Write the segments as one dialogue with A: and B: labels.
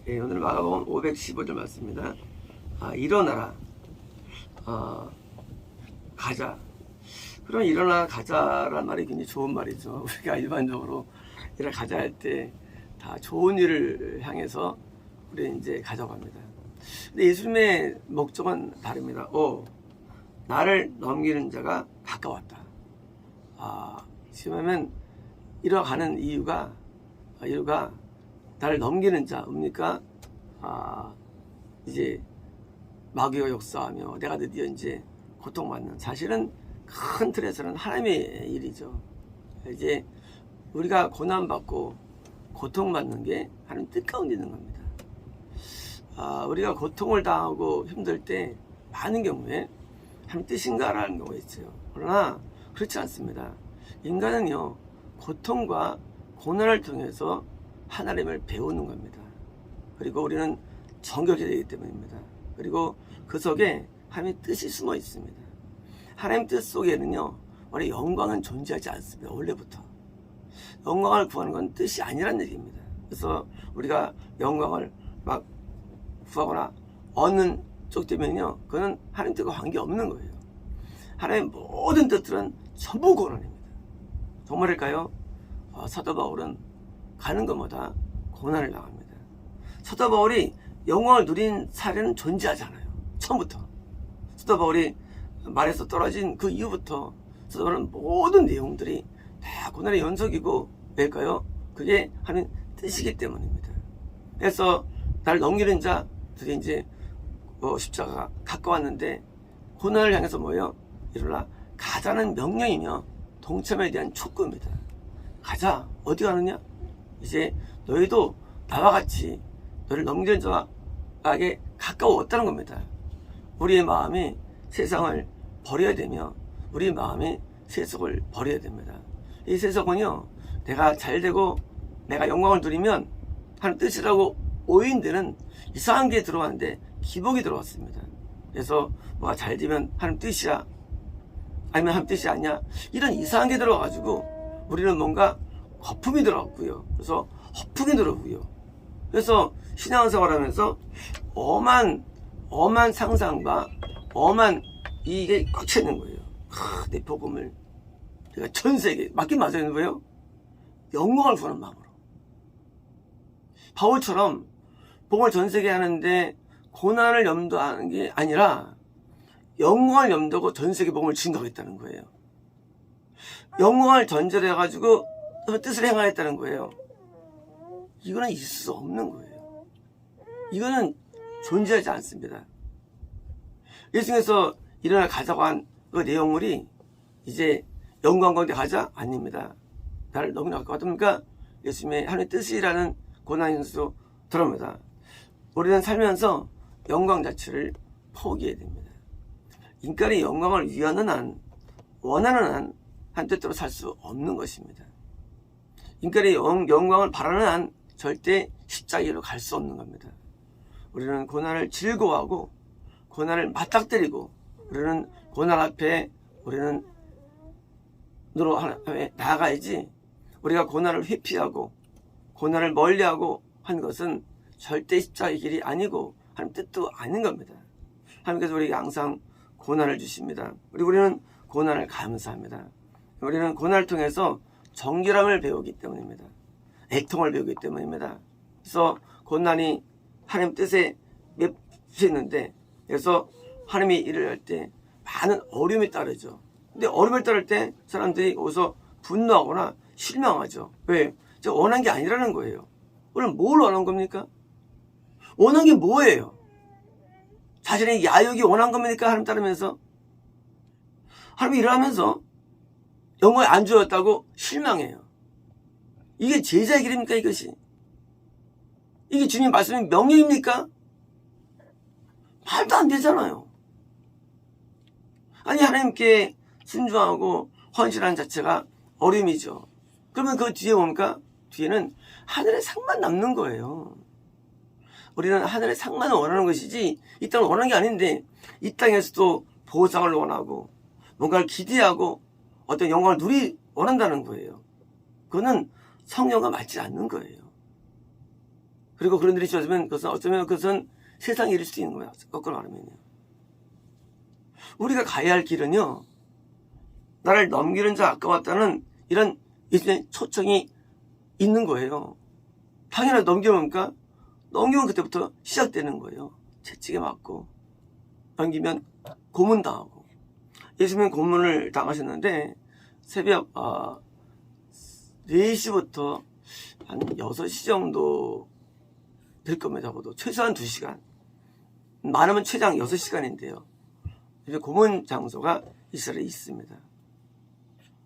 A: 예, 오늘 마가복음 515절 말씀입니다. 일어나라, 가자. 그럼 일어나 가자라는 말이 굉장히 좋은 말이죠. 우리가 일반적으로 일어나 가자 할 때 다 좋은 일을 향해서 우리 이제 가자고 합니다. 근데 예수님의 목적은 다릅니다. 나를 넘기는 자가 가까웠다. 지금 하면 일어가는 이유가 나를 넘기는 자입니까? 이제 마귀가 역사하며 내가 드디어 이제 고통받는, 사실은 큰 틀에서는 하나님의 일이죠. 이제 우리가 고난받고 고통받는 게 하나님 뜻 가운데 있는 겁니다. 우리가 고통을 당하고 힘들 때 많은 경우에 하나님 뜻인가라는 경우가 있어요. 그러나 그렇지 않습니다. 인간은요, 고통과 고난을 통해서 하나님을 배우는 겁니다. 그리고 우리는 정결이 되기 때문입니다. 그리고 그 속에 하나님의 뜻이 숨어 있습니다. 하나님 뜻 속에는요, 원래 영광은 존재하지 않습니다. 원래부터. 영광을 구하는 건 뜻이 아니란 얘기입니다. 그래서 우리가 영광을 막 구하거나 얻는 쪽 되면요, 그거는 하나님 뜻과 관계없는 거예요. 하나님의 모든 뜻들은 전부 고난입니다. 정말일까요? 사도 바울은 가는 것마다 고난을 당합니다. 사도 바울이 영광을 누린 사례는 존재하지 않아요. 처음부터. 사도 바울이 말에서 떨어진 그 이후부터 사도 바울은 모든 내용들이 다 고난의 연속이고, 왜일까요? 그게 하나님 뜻이기 때문입니다. 그래서 나를 넘기는 자들이 이제 십자가가 가까웠는데, 고난을 향해서 뭐예요? 일어나 가자는 명령이며 동참에 대한 촉구입니다. 가자. 어디 가느냐? 이제 너희도 나와 같이 너를 넘기는 자에게 가까워왔다는 겁니다. 우리의 마음이 세상을 버려야 되며 우리의 마음이 세속을 버려야 됩니다. 이 세속은요, 내가 잘되고 내가 영광을 누리면 하는 뜻이라고 오인되는 이상한 게 들어왔는데 기복이 들어왔습니다. 그래서 뭐가 잘되면 하는 뜻이야, 아니면 하는 뜻이 아니야, 이런 이상한 게 들어와가지고 우리는 뭔가 거품이 들어왔고요. 그래서 허풍이 들어오고요. 그래서 신앙생활 하면서 엄한 상상과 엄한 이게 꽉 차 있는 거예요. 내 복음을 내가 전 세계 맡긴 맞아야 거예요. 영광을 구하는 마음으로. 바울처럼 복음을 전 세계에 하는데 고난을 염두하는 게 아니라 영광을 염두하고 전 세계 복음을 증거하겠다는 거예요. 영광을 전제해가지고 뜻을 행하겠다는 거예요. 이거는 있을 수 없는 거예요. 이거는 존재하지 않습니다. 예수님께서 일어나 가자고 한 그 내용물이 이제 영광 가운데 가자? 아닙니다. 나를 너무나 가까웠습니까? 예수님의 하나님의 뜻이라는 고난 연수로 들어옵니다. 우리는 살면서 영광 자체를 포기해야 됩니다. 인간이 영광을 원하는 한 뜻대로 살 수 없는 것입니다. 인간이 영광을 바라는 한 절대 십자가로 갈 수 없는 겁니다. 우리는 고난을 즐거워하고 고난을 맞닥뜨리고, 우리는 고난 앞에 우리는 나아가야지, 우리가 고난을 회피하고 고난을 멀리하고 한 것은 절대 십자가의 길이 아니고 하나님 뜻도 아닌 겁니다. 하나님께서 우리에게 항상 고난을 주십니다. 우리는 고난을 감사합니다. 우리는 고난을 통해서 정결함을 배우기 때문입니다. 애통을 배우기 때문입니다. 그래서 고난이 하나님 뜻에 맺히는데, 그래서 하나님이 일을 할 때 많은 어려움이 따르죠. 근데 어려움을 따를 때 사람들이 거기서 분노하거나 실망하죠. 왜? 제가 원한 게 아니라는 거예요. 오늘 뭘 원한 겁니까? 원한 게 뭐예요? 자신의 야욕이 원한 겁니까? 하나님 따르면서 하나님이 일하면서 영광이 안 주었다고 실망해요. 이게 제자의 길입니까? 이것이? 이게 주님 말씀의 명령입니까? 말도 안 되잖아요. 아니, 하나님께 순종하고 헌신하는 자체가 어려움이죠. 그러면 그 뒤에 뭡니까? 뒤에는 하늘의 상만 남는 거예요. 우리는 하늘의 상만을 원하는 것이지 이 땅을 원하는 게 아닌데, 이 땅에서도 보상을 원하고 뭔가를 기대하고 어떤 영광을 원한다는 거예요. 그거는 성령과 맞지 않는 거예요. 그리고 그런 일이 있으면 그것은 어쩌면 그것은 세상의 일일 수도 있는 거야. 거꾸로 말하면요. 우리가 가야 할 길은요, 나를 넘기는 자 아까웠다는 이런 이제 초청이 있는 거예요. 당연히 넘겨놓으니까 넘기면 그때부터 시작되는 거예요. 채찍에 맞고 넘기면 고문당하고. 예수님은 고문을 당하셨는데 새벽 4시부터 한 6시 정도 될 겁니다. 적어도 최소한 2시간, 많으면 최장 6시간인데요. 이제 고문 장소가 이스라엘에 있습니다.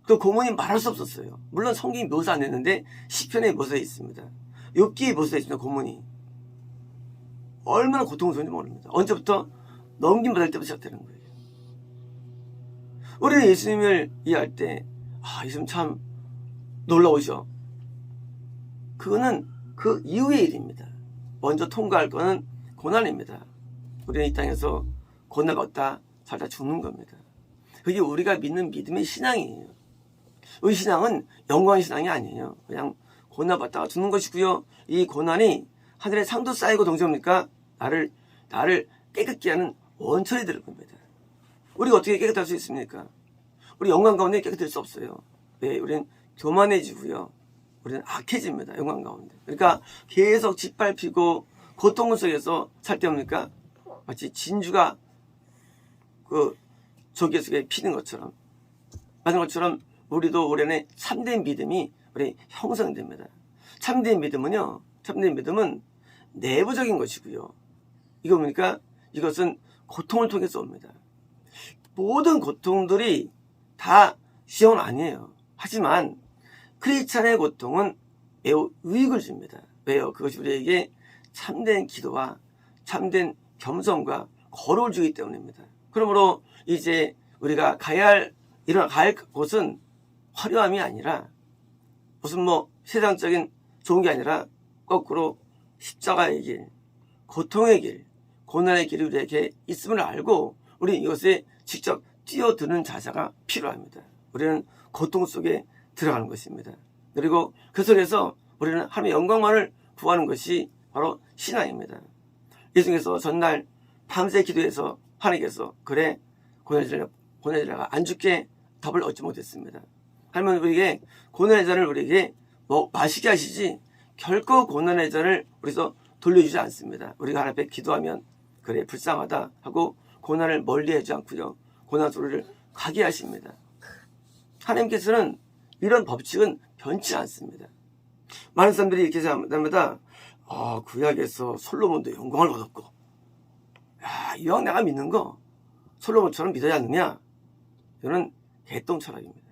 A: 그 고문이 말할 수 없었어요. 물론 성경이 묘사 안 했는데 시편에 묘사해 있습니다. 욥기에 묘사해 있습니다. 고문이 얼마나 고통스러운지 모릅니다. 언제부터? 넘김받을 때부터 시작되는 거예요. 우리는 예수님을 이해할 때 예수님 참 놀라우셔. 그거는 그 이후의 일입니다. 먼저 통과할 거는 고난입니다. 우리는 이 땅에서 고난 받다 살다 죽는 겁니다. 그게 우리가 믿는 믿음의 신앙이에요. 우리 신앙은 영광의 신앙이 아니에요. 그냥 고난 받다가 죽는 것이고요. 이 고난이 하늘에 상도 쌓이고 동시입니까? 나를 깨끗게 하는 원천이 될 겁니다. 우리가 어떻게 깨끗할 수 있습니까? 우리 영광 가운데 깨끗할 수 없어요. 왜? 우리는 교만해지고요. 우리는 악해집니다. 영광 가운데. 그러니까 계속 짓밟히고 고통 속에서 살 때 옵니까? 마치 진주가 그 조개 속에 피는 것처럼, 맞은 것처럼 우리도 올해는 참된 믿음이 우리 형성됩니다. 참된 믿음은 내부적인 것이고요. 이거 뭡니까? 이것은 고통을 통해서 옵니다. 모든 고통들이 다 시험은 아니에요. 하지만 크리스찬의 고통은 매우 유익을 줍니다. 왜요? 그것이 우리에게 참된 기도와 참된 겸손과 거룩을 주기 때문입니다. 그러므로 이제 우리가 가야 할 곳은 화려함이 아니라 무슨 세상적인 좋은 게 아니라 거꾸로 십자가의 길, 고통의 길, 고난의 길이 우리에게 있음을 알고 우리는 이것에 직접 뛰어드는 자세가 필요합니다. 우리는 고통 속에 들어가는 것입니다. 그리고 그 속에서 우리는 하나님의 영광만을 구하는 것이 바로 신앙입니다. 예수님께서 전날 밤새 기도해서 하나님께서 그래 고난의 자가 안 죽게 답을 얻지 못했습니다. 하나님은 우리에게 고난의 잔을 우리에게 마시게 하시지 결코 고난의 잔을 우리서 돌려주지 않습니다. 우리가 하나님 앞에 기도하면 그래 불쌍하다 하고 고난을 멀리하지 않고요. 고난 소리를 가게 하십니다. 하나님께서는 이런 법칙은 변치 않습니다. 많은 사람들이 이렇게 생각합니다. 구약에서 솔로몬도 영광을 얻었고 이왕 내가 믿는 거 솔로몬처럼 믿어야 하느냐? 이거는 개똥 철학입니다.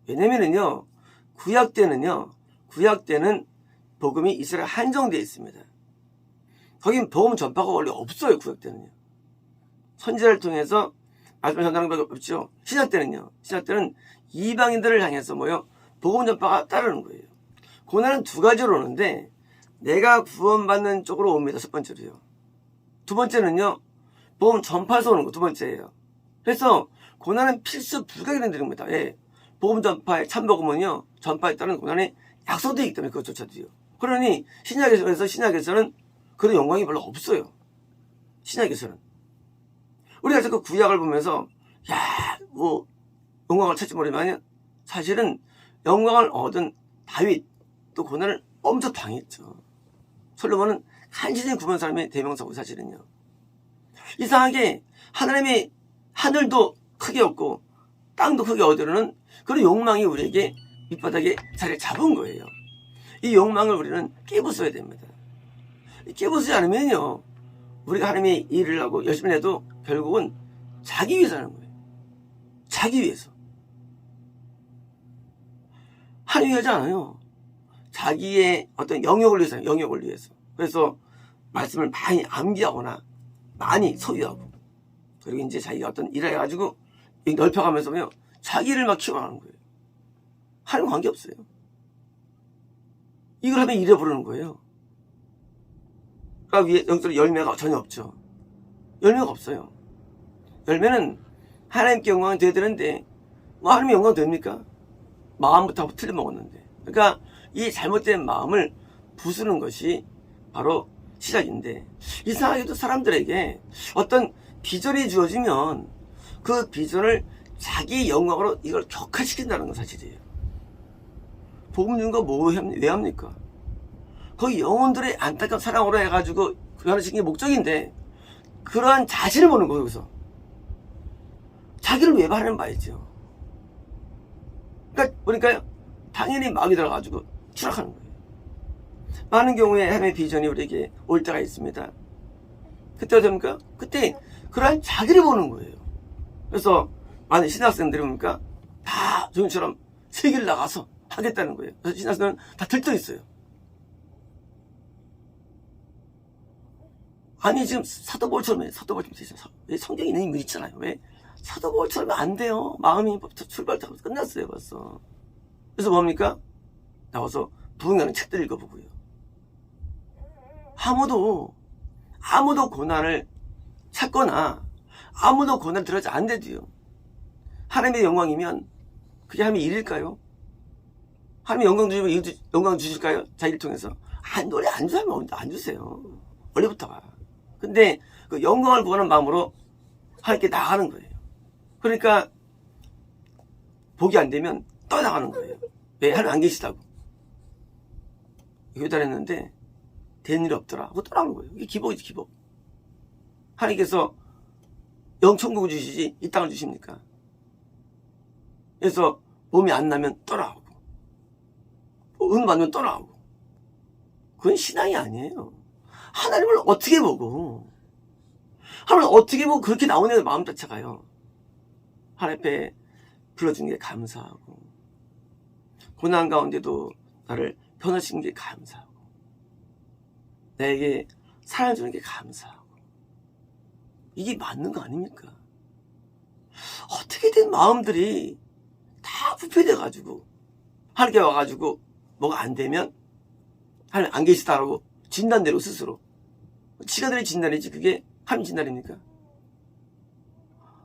A: 왜냐면은요, 구약 때는 복음이 이스라엘 한정되어 있습니다. 거긴 복음 전파가 원래 없어요. 구약 때는요. 선지자를 통해서 말씀을 전하는 것밖에 없죠. 신약 때는 이방인들을 향해서 복음 전파가 따르는 거예요. 고난은 두 가지로 오는데 내가 구원받는 쪽으로 옵니다. 첫 번째로요. 두 번째는요, 복음 전파에서 오는 거 두 번째예요. 그래서 고난은 필수 불가결한 일입니다. 예. 복음 전파의 참복음은요, 전파에 따른 고난이 약속되어 있기 때문에 그것조차도요. 그러니 신약에서는 그런 영광이 별로 없어요. 신약에서는. 우리가 자꾸 구약을 보면서 영광을 찾지 모르면 사실은 영광을 얻은 다윗 또 고난을 엄청 당했죠. 솔로몬은 간신히 구원 사람의 대명사고 사실은요. 이상하게 하나님의 하늘도 크게 얻고 땅도 크게 얻으려는 그런 욕망이 우리에게 밑바닥에 자리를 잡은 거예요. 이 욕망을 우리는 깨부숴야 됩니다. 깨부수지 않으면요, 우리가 하나님의 일을 하고 열심히 해도 결국은 자기 위해서 하는 거예요. 자기 위해서. 하나님 위하지 않아요. 자기의 어떤 영역을 위해서. 그래서 말씀을 많이 암기하거나 많이 소유하고, 그리고 이제 자기가 어떤 일을 해가지고 넓혀가면서 자기를 막 키워가는 거예요. 하나님 관계없어요. 이걸 하면 잃어버리는 거예요. 그러니까 위에 영적으로 열매가 전혀 없죠. 열매가 없어요. 열매는 하나님께 영광이 돼야 되는데 하나님의 영광 됩니까? 마음부터 틀려먹었는데. 그러니까 이 잘못된 마음을 부수는 것이 바로 시작인데, 이상하게도 사람들에게 어떤 비전이 주어지면 그 비전을 자기 영광으로 이걸 격화시킨다는 건 사실이에요. 복음 준 거 왜 합니까? 거기 영혼들의 안타까운 사랑으로 해가지고 변화시킨 게 목적인데, 그러한 자신을 보는 거예요. 여기서 자기를 외발하는 바이죠. 그러니까 보니까요, 당연히 마음이 들어가지고 추락하는 거예요. 많은 경우에 하나님의 비전이 우리에게 올 때가 있습니다. 그때 어떻습니까? 그때 그러한 자기를 보는 거예요. 그래서 많은 신학생들이 뭡니까? 다 저희처럼 세계를 나가서 하겠다는 거예요. 그래서 신학생들은 다 들떠 있어요. 아니, 지금 사도바울처럼 성경에 있는 인물 있잖아요. 왜? 사도바울처럼 안 돼요. 마음이 출발부터 끝났어요, 벌써. 그래서 뭡니까? 나와서 부흥하는 책들 읽어보고요. 아무도 고난을 찾거나 아무도 고난을 들어지 안 돼도요. 하나님의 영광이면 그게 하나님의 일일까요? 하나님의 영광 주시면 영광 주실까요? 자기를 통해서. 노래 안 주면 안 주세요. 원래부터가. 근데 그 영광을 구하는 마음으로 하나님께 나가는 거예요. 그러니까 복이 안 되면 떠나가는 거예요. 왜? 하나님 안 계시다고. 교단했는데 된 일이 없더라 하고 떠나가는 거예요. 이게 기복이지, 기복. 하나님께서 영천국을 주시지 이 땅을 주십니까? 그래서 몸이 안 나면 떠나가고, 은 받으면 떠나가고. 그건 신앙이 아니에요. 하나님을 어떻게 보고 그렇게 나오는 마음 자체가요. 하나님 앞에 불러준 게 감사하고, 고난 가운데도 나를 변화시킨 게 감사하고, 나에게 사랑을 주는 게 감사하고, 이게 맞는 거 아닙니까? 어떻게 된 마음들이 다 부패돼가지고 하나님께 와가지고 뭐가 안 되면 하나님 안 계시다라고 진단대로 스스로, 지가 들의 진단이지 그게 하나님 진단입니까?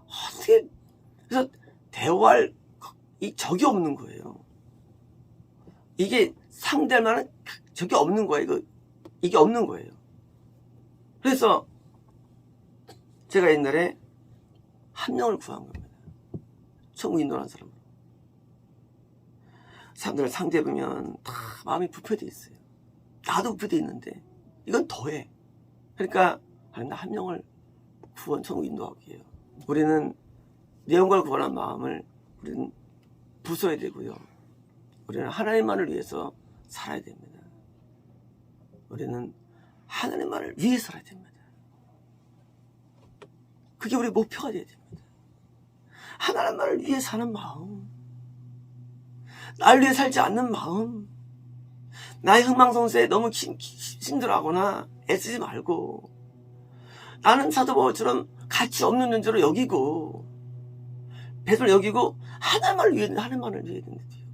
A: 어떻게, 그래서 대화할 이 적이 없는 거예요. 이게 상대할 만한 적이 없는 거예요. 이게 없는 거예요. 그래서 제가 옛날에 한 명을 구한 겁니다. 천국 인도하는 사람으로. 사람들을 상대해보면 다 마음이 부패되어 있어요. 나도 부패되어 있는데 이건 더해. 그러니까 나 한 명을 구원 천국 인도하기 위해요. 우리는 내 영광을 구원한 마음을 우리는 부숴야 되고요. 우리는 하나님만을 위해서 살아야 됩니다. 우리는 하나님만을 위해 살아야 됩니다. 그게 우리 목표가 되어야 됩니다. 하나님만을 위해 사는 마음, 날 위해 살지 않는 마음, 나의 흥망성쇠에 너무 힘들어하거나 애쓰지 말고, 나는 사도 바울처럼 가치 없는 존재로 여기고, 배를 여기고, 하나님만을 위해 된대요.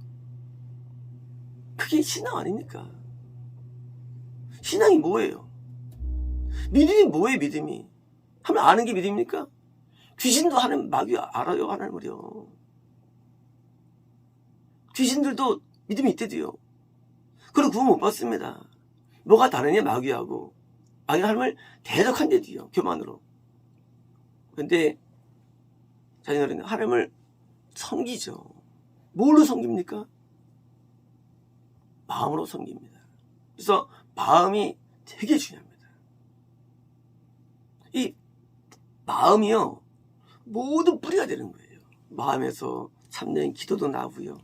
A: 그게 신앙 아닙니까? 신앙이 뭐예요? 믿음이 뭐예요, 믿음이? 하면 아는 게 믿음입니까? 귀신도 하나님 마귀 알아요, 하나님을요. 귀신들도 믿음이 있대도요. 그리고 구원 못 받습니다. 뭐가 다르냐, 마귀하고. 마귀는 하나님을 대적한대도요, 교만으로. 근데 자녀들은 하나님을 섬기죠. 뭘로 섬깁니까? 마음으로 섬깁니다. 그래서 마음이 되게 중요합니다. 이 마음이요, 모든 뿌리가 되는 거예요. 마음에서 참된 기도도 나오고요,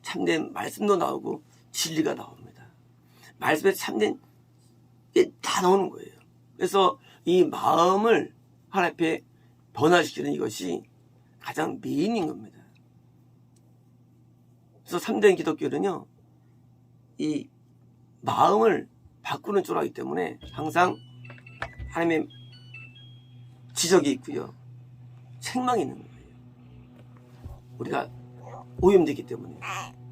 A: 참된 말씀도 나오고 진리가 나옵니다. 말씀에 참된 게 다 나오는 거예요. 그래서 이 마음을 하나님 앞에 변화시키는 이것이 가장 메인인 겁니다. 그래서 참된 기독교는요, 이 마음을 바꾸는 쪽으로 하기 때문에 항상 하나님의 지적이 있고요, 책망이 있는 거예요. 우리가 오염되기 때문에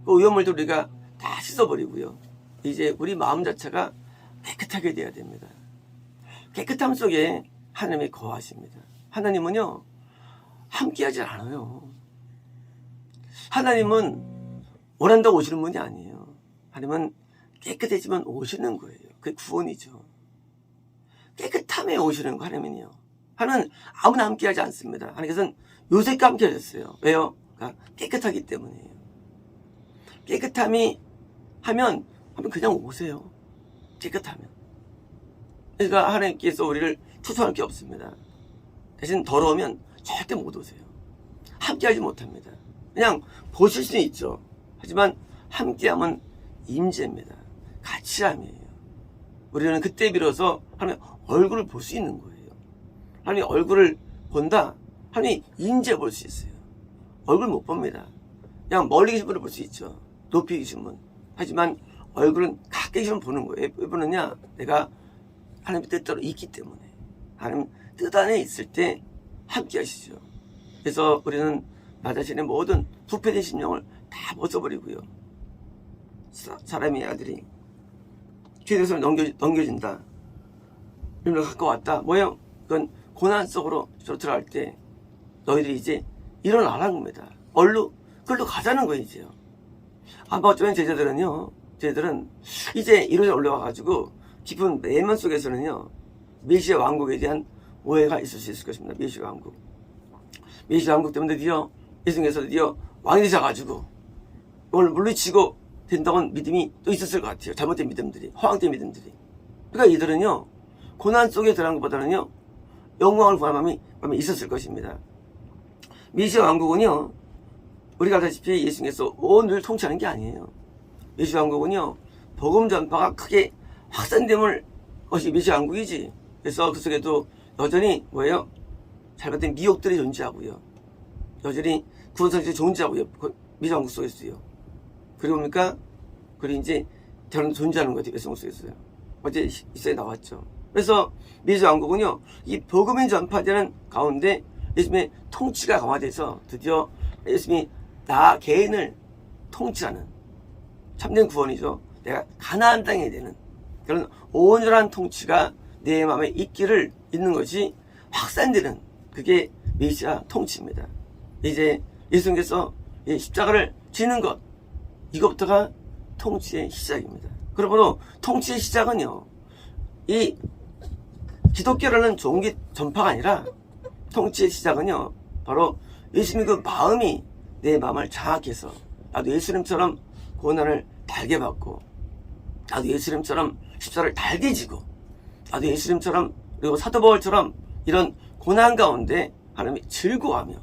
A: 그 오염물도 우리가 다 씻어버리고요, 이제 우리 마음 자체가 깨끗하게 돼야 됩니다. 깨끗함 속에 하나님이 거하십니다. 하나님은요, 함께하지 않아요. 하나님은 원한다고 오시는 분이 아니에요. 하나님은 깨끗해지면 오시는 거예요. 그게 구원이죠. 깨끗함에 오시는 거 하나님은요. 하나님은 아무나 함께하지 않습니다. 하나님께서는 요셉과 함께 하셨어요. 왜요? 그러니까 깨끗하기 때문이에요. 깨끗함이 하면 그냥 오세요. 깨끗하면. 그러니까 하나님께서 우리를 추천할 게 없습니다. 대신 더러우면 절대 못 오세요. 함께하지 못합니다. 그냥 보실 수는 있죠. 하지만 함께하면 임재입니다. 같이함이에요. 우리는 그때 비로소 하나님 얼굴을 볼 수 있는 거예요. 하나님 얼굴을 본다. 하나님 임재 볼 수 있어요. 얼굴 못 봅니다. 그냥 멀리 계신 분을 볼 수 있죠. 높이 계신 분. 하지만 얼굴은 가까이 계신 분 보는 거예요. 왜 보느냐? 내가 하나님 뜻대로 있기 때문에. 하나님 뜻 안에 있을 때 함께 하시죠. 그래서 우리는 나 자신의 모든 부패된 심령을 다 벗어버리고요. 사람의 아들이 죄에서 넘겨진다. 이름을 갖고 왔다. 뭐예요? 그건 고난 속으로 들어갈 때 너희들이 이제 일어나라는 겁니다. 그걸로 가자는 거예요, 이제요. 아마 어쩌면 제자들은 이제 이루어져 올라와가지고 깊은 내면 속에서는요, 메시아 왕국에 대한 오해가 있을 수 있을 것입니다. 메시아 왕국 때문에 드디어 예수님께서 드디어 왕이 되셔가지고 이걸 물리치고 된다는 믿음이 또 있었을 것 같아요. 잘못된 믿음들이, 허황된 믿음들이. 그러니까 이들은요, 고난 속에 들어간 것보다는요, 영광을 구하는 마음이 있었을 것입니다. 메시아 왕국은요, 우리가 알다시피 예수님께서 온을 통치하는 게 아니에요. 메시아 왕국은요, 복음 전파가 크게 확산됨을 것이 메시아 왕국이지. 그래서 그 속에도 여전히 뭐예요? 잘못된 미혹들이 존재하고요. 여전히 구원성질이 존재하고요. 메시아 왕국 속에서요. 그리고 뭡니까? 그리고 이제 저는 존재하는 거죠. 메시아 왕국 속에서요. 어제 이사에 나왔죠. 그래서 메시아 왕국은요, 이 복음이 전파되는 가운데 예수님의 통치가 강화돼서 드디어 예수님이 나 개인을 통치하는 참된 구원이죠. 내가 가나안 땅에 되는 그런 온전한 통치가 내 마음에 있는 것이 확산되는 그게 메시아 통치입니다. 이제 예수님께서 십자가를 지는 것, 이것부터가 통치의 시작입니다. 그러므로 통치의 시작은요, 이 기독교라는 종교 전파가 아니라 통치의 시작은요, 바로 예수님의 그 마음이 내 마음을 장악해서 나도 예수님처럼 고난을 달게 받고, 나도 예수님처럼 십자가를 달게 지고, 나도 예수님처럼 그리고 사도 바울처럼 이런 고난 가운데 하나님이 즐거워하며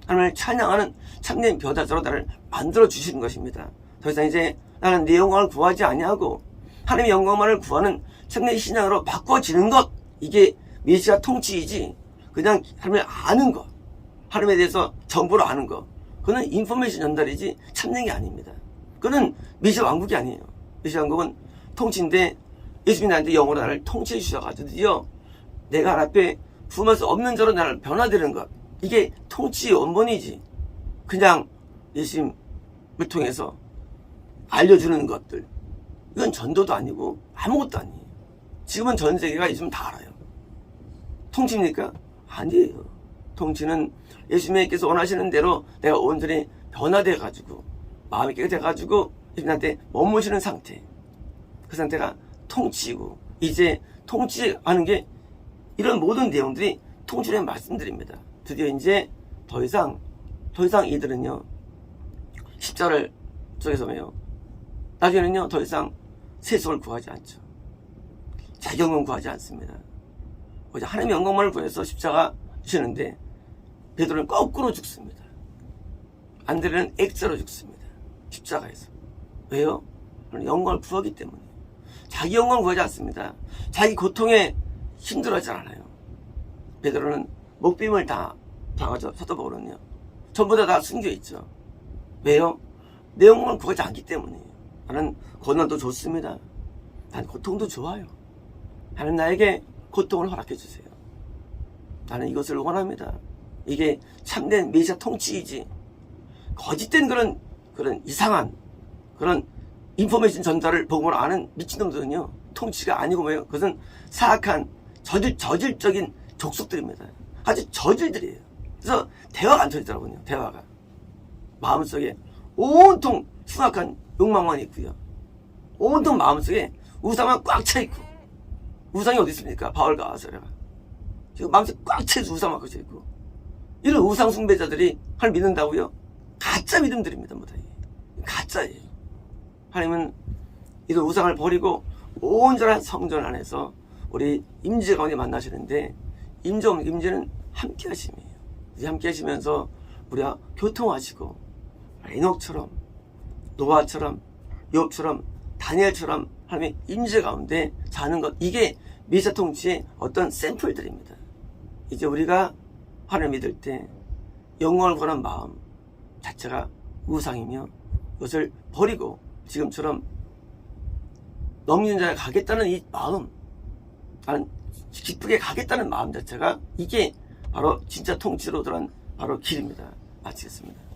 A: 하나님을 찬양하는 참된 벼다자로 나를 만들어 주시는 것입니다. 더 이상 이제 나는 내 영광을 구하지 아니하고 하나님의 영광만을 구하는 참된 신앙으로 바꿔지는 것, 이게 메시아 통치이지 그냥 하나님을 아는 것, 하나님에 대해서 정보를 아는 것, 그거는 인포메이션 전달이지 참된 게 아닙니다. 그거는 메시아 왕국이 아니에요. 메시아 왕국은 통치인데 예수님이 나한테 영으로 나를 통치해 주셔가지고 드디어 내가 하나님 앞에 부음할 수 없는 자로 나를 변화되는 것, 이게 통치의 원본이지 그냥 예수님을 통해서 알려주는 것들, 이건 전도도 아니고 아무것도 아니에요. 지금은 전 세계가 예수님 다 알아요. 통치입니까? 아니에요. 통치는 예수님께서 원하시는 대로 내가 온전히 변화돼가지고 마음이 깨끗해가지고 예수님한테 머무시는 상태, 그 상태가 통치이고, 이제 통치하는 게 이런 모든 내용들이 통치의 말씀드립니다. 드디어 이제 더 이상 이들은요, 십자가를 속에서 매요. 나중에는요, 더 이상 세속을 구하지 않죠. 자기 영광 구하지 않습니다. 하나님의 영광만을 구해서 십자가 주시는데 베드로는 거꾸로 죽습니다. 안드레는 액자로 죽습니다. 십자가에서. 왜요? 영광을 구하기 때문에. 자기 영광을 구하지 않습니다. 자기 고통에 힘들어하지 않아요. 베드로는 목빔을 다 당하죠. 사도 바울은요, 전부 다 숨겨있죠. 왜요? 내 영광을 구하지 않기 때문이에요. 나는 고난도 좋습니다. 난 고통도 좋아요. 하나님 나에게 고통을 허락해 주세요. 나는 이것을 원합니다. 이게 참된 메시아 통치이지 거짓된 그런 이상한 그런 인포메이션 전달을 복음을 아는 미친놈들은요, 통치가 아니고 뭐예요? 그것은 사악한 저질적인 족속들입니다. 아주 저질들이에요. 그래서 대화가 안 터지더라고요. 대화가 마음속에 온통 흉악한 욕망만 있고요, 온통 마음속에 우상만 꽉 차 있고 우상이 어디 있습니까? 바울과 아사랴가 지금 망치 꽉 채서 우상 갖고 있고, 이런 우상 숭배자들이 하나님 믿는다고요? 가짜 믿음들입니다. 뭐 다 가짜예요. 하나님은 이들 우상을 버리고 온전한 성전 안에서 우리 임재 가운데 만나시는데, 임재는 함께 하심이에요. 함께 하시면서 우리가 교통하시고, 에녹처럼, 노아처럼, 욥처럼, 다니엘처럼 하나님의 임재 가운데 사는 것, 이게 메시아 통치의 어떤 샘플들입니다. 이제 우리가 하나님을 믿을 때 영광을 구하는 마음 자체가 우상이며, 그것을 버리고 지금처럼 넘기는 자에 가겠다는 이 마음, 나는 기쁘게 가겠다는 마음 자체가, 이게 바로 진짜 통치로 들어간 바로 길입니다. 마치겠습니다.